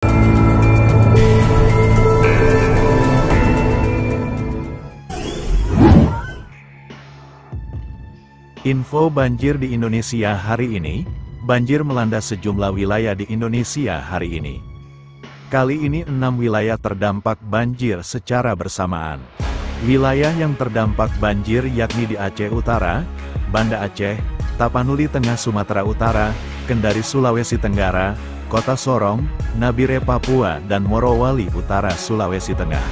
Info banjir di Indonesia hari ini. Banjir melanda sejumlah wilayah di Indonesia hari ini. Kali ini 6 wilayah terdampak banjir secara bersamaan. Wilayah yang terdampak banjir yakni di Aceh Utara, Banda Aceh, Tapanuli Tengah Sumatera Utara, Kendari Sulawesi Tenggara, Kota Sorong, Nabire Papua dan Morowali Utara Sulawesi Tengah.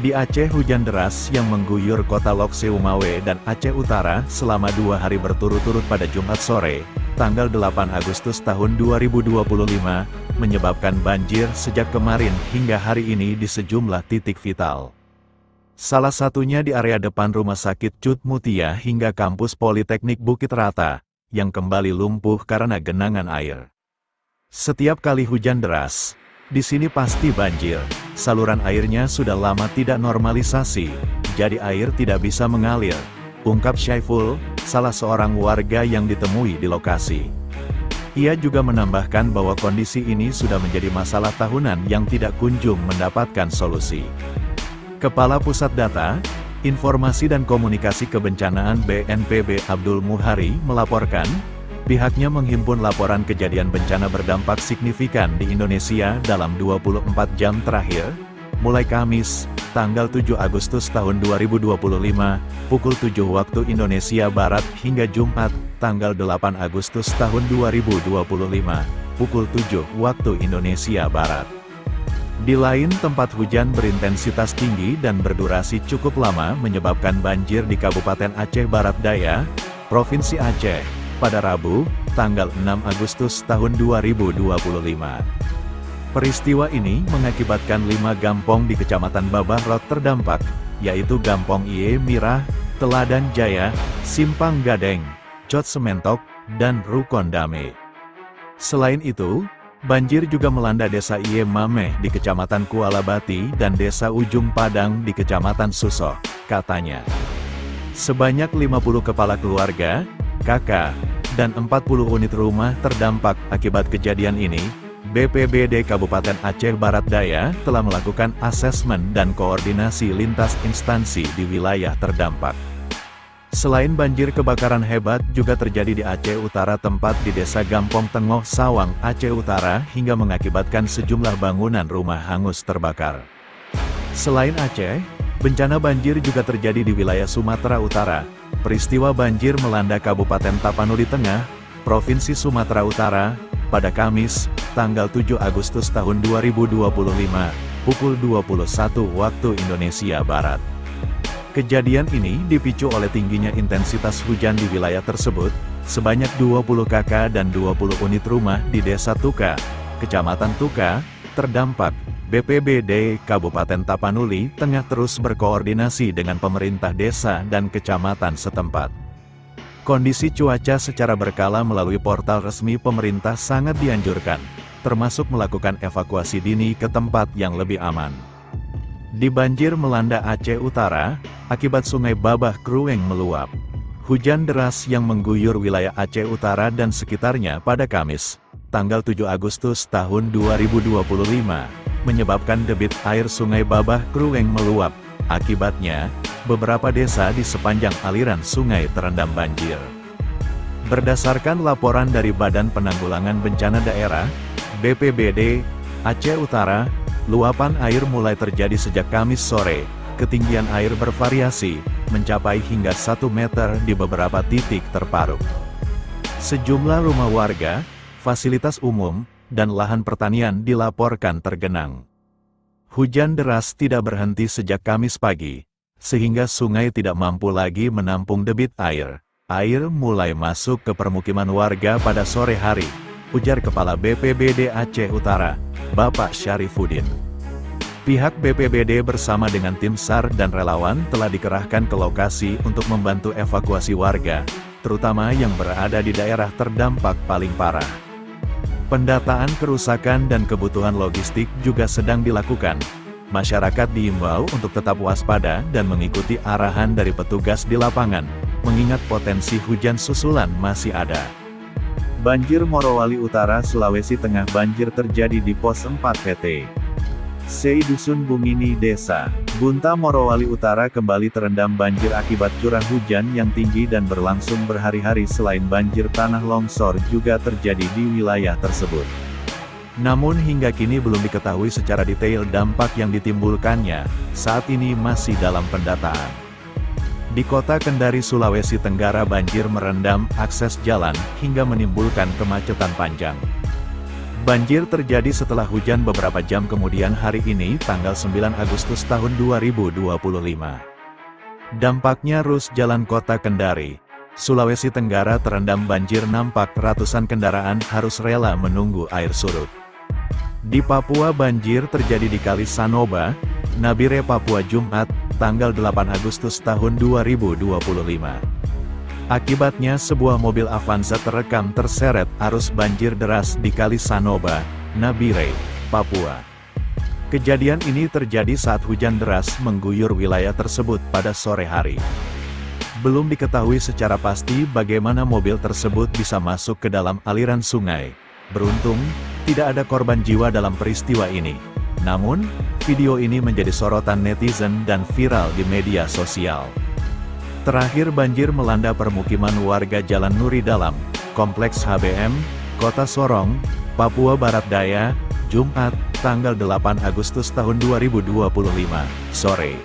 Di Aceh hujan deras yang mengguyur kota Lok Seumawe dan Aceh Utara selama 2 hari berturut-turut pada Jumat sore, tanggal 8 Agustus tahun 2025, menyebabkan banjir sejak kemarin hingga hari ini di sejumlah titik vital. Salah satunya di area depan Rumah Sakit Cut Mutia hingga kampus Politeknik Bukit Rata, yang kembali lumpuh karena genangan air. Setiap kali hujan deras, di sini pasti banjir. Saluran airnya sudah lama tidak normalisasi, jadi air tidak bisa mengalir, ungkap Syaiful, salah seorang warga yang ditemui di lokasi. Ia juga menambahkan bahwa kondisi ini sudah menjadi masalah tahunan yang tidak kunjung mendapatkan solusi. Kepala Pusat Data, Informasi dan Komunikasi Kebencanaan BNPB Abdul Muhari melaporkan, pihaknya menghimpun laporan kejadian bencana berdampak signifikan di Indonesia dalam 24 jam terakhir, mulai Kamis, tanggal 7 Agustus tahun 2025, pukul 7 waktu Indonesia Barat hingga Jumat, tanggal 8 Agustus tahun 2025, pukul 7 waktu Indonesia Barat. Di lain tempat hujan berintensitas tinggi dan berdurasi cukup lama menyebabkan banjir di Kabupaten Aceh Barat Daya, Provinsi Aceh, pada Rabu, tanggal 6 Agustus tahun 2025. Peristiwa ini mengakibatkan 5 gampong di Kecamatan Babah Rot terdampak, yaitu Gampong Iye Mirah, Teladan Jaya, Simpang Gadeng, Cot Sementok, dan Rukon Dame. Selain itu, banjir juga melanda Desa Iye Mameh di Kecamatan Kuala Bati dan Desa Ujung Padang di Kecamatan Susoh, katanya. Sebanyak 50 kepala keluarga, kakak, dan 40 unit rumah terdampak akibat kejadian ini. BPBD Kabupaten Aceh Barat Daya telah melakukan asesmen dan koordinasi lintas instansi di wilayah terdampak. Selain banjir, kebakaran hebat juga terjadi di Aceh Utara, tempat di Desa Gampong Tengoh Sawang, Aceh Utara, hingga mengakibatkan sejumlah bangunan rumah hangus terbakar. Selain Aceh, bencana banjir juga terjadi di wilayah Sumatera Utara. Peristiwa banjir melanda Kabupaten Tapanuli Tengah, Provinsi Sumatera Utara, pada Kamis, tanggal 7 Agustus tahun 2025, pukul 21 waktu Indonesia Barat. Kejadian ini dipicu oleh tingginya intensitas hujan di wilayah tersebut. Sebanyak 20 kakak dan 20 unit rumah di Desa Tuka, Kecamatan Tuka, terdampak. BPBD Kabupaten Tapanuli Tengah terus berkoordinasi dengan pemerintah desa dan kecamatan setempat. Kondisi cuaca secara berkala melalui portal resmi pemerintah sangat dianjurkan, termasuk melakukan evakuasi dini ke tempat yang lebih aman. Di banjir melanda Aceh Utara, akibat Sungai Babah Krueng meluap. Hujan deras yang mengguyur wilayah Aceh Utara dan sekitarnya pada Kamis, tanggal 7 Agustus tahun 2025, menyebabkan debit air Sungai Babah Krueng meluap. Akibatnya, beberapa desa di sepanjang aliran sungai terendam banjir. Berdasarkan laporan dari Badan Penanggulangan Bencana Daerah, BPBD, Aceh Utara, luapan air mulai terjadi sejak Kamis sore. Ketinggian air bervariasi, mencapai hingga 1 meter di beberapa titik terparuk. Sejumlah rumah warga, fasilitas umum, dan lahan pertanian dilaporkan tergenang. Hujan deras tidak berhenti sejak Kamis pagi, sehingga sungai tidak mampu lagi menampung debit air. Air mulai masuk ke permukiman warga pada sore hari, ujar Kepala BPBD Aceh Utara, Bapak Syarifuddin. Pihak BPBD bersama dengan tim SAR dan relawan telah dikerahkan ke lokasi untuk membantu evakuasi warga, terutama yang berada di daerah terdampak paling parah. Pendataan kerusakan dan kebutuhan logistik juga sedang dilakukan. Masyarakat diimbau untuk tetap waspada dan mengikuti arahan dari petugas di lapangan, mengingat potensi hujan susulan masih ada. Banjir Morowali Utara, Sulawesi Tengah. Banjir terjadi di pos 4 PT SEI Dusun Bungini, Desa Bunta, Morowali Utara kembali terendam banjir akibat curah hujan yang tinggi dan berlangsung berhari-hari. Selain banjir, tanah longsor juga terjadi di wilayah tersebut. Namun hingga kini belum diketahui secara detail dampak yang ditimbulkannya, saat ini masih dalam pendataan. Di kota Kendari, Sulawesi Tenggara, banjir merendam akses jalan hingga menimbulkan kemacetan panjang. Banjir terjadi setelah hujan beberapa jam kemudian hari ini, tanggal 9 Agustus tahun 2025. Dampaknya ruas jalan kota Kendari, Sulawesi Tenggara terendam banjir, nampak ratusan kendaraan harus rela menunggu air surut. Di Papua, banjir terjadi di Kali Sanoba, Nabire, Papua, Jumat, tanggal 8 Agustus tahun 2025. Akibatnya sebuah mobil Avanza terekam terseret arus banjir deras di Kali Sanoba, Nabire, Papua. Kejadian ini terjadi saat hujan deras mengguyur wilayah tersebut pada sore hari. Belum diketahui secara pasti bagaimana mobil tersebut bisa masuk ke dalam aliran sungai. Beruntung, tidak ada korban jiwa dalam peristiwa ini. Namun, video ini menjadi sorotan netizen dan viral di media sosial. Terakhir, banjir melanda permukiman warga Jalan Nuri Dalam, Kompleks HBM, Kota Sorong, Papua Barat Daya, Jumat, tanggal 8 Agustus tahun 2025, sore.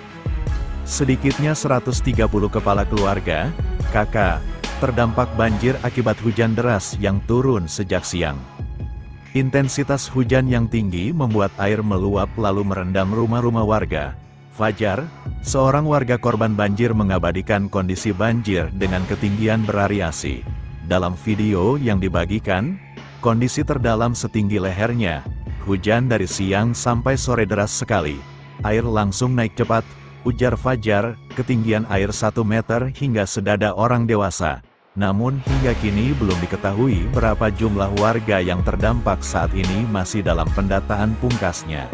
Sedikitnya 130 kepala keluarga, KK, terdampak banjir akibat hujan deras yang turun sejak siang. Intensitas hujan yang tinggi membuat air meluap lalu merendam rumah-rumah warga. Fajar, seorang warga korban banjir mengabadikan kondisi banjir dengan ketinggian bervariasi. Dalam video yang dibagikan, kondisi terdalam setinggi lehernya. Hujan dari siang sampai sore deras sekali. Air langsung naik cepat, ujar Fajar, ketinggian air 1 meter hingga sedada orang dewasa. Namun hingga kini belum diketahui berapa jumlah warga yang terdampak. Saat ini masih dalam pendataan pungkasnya.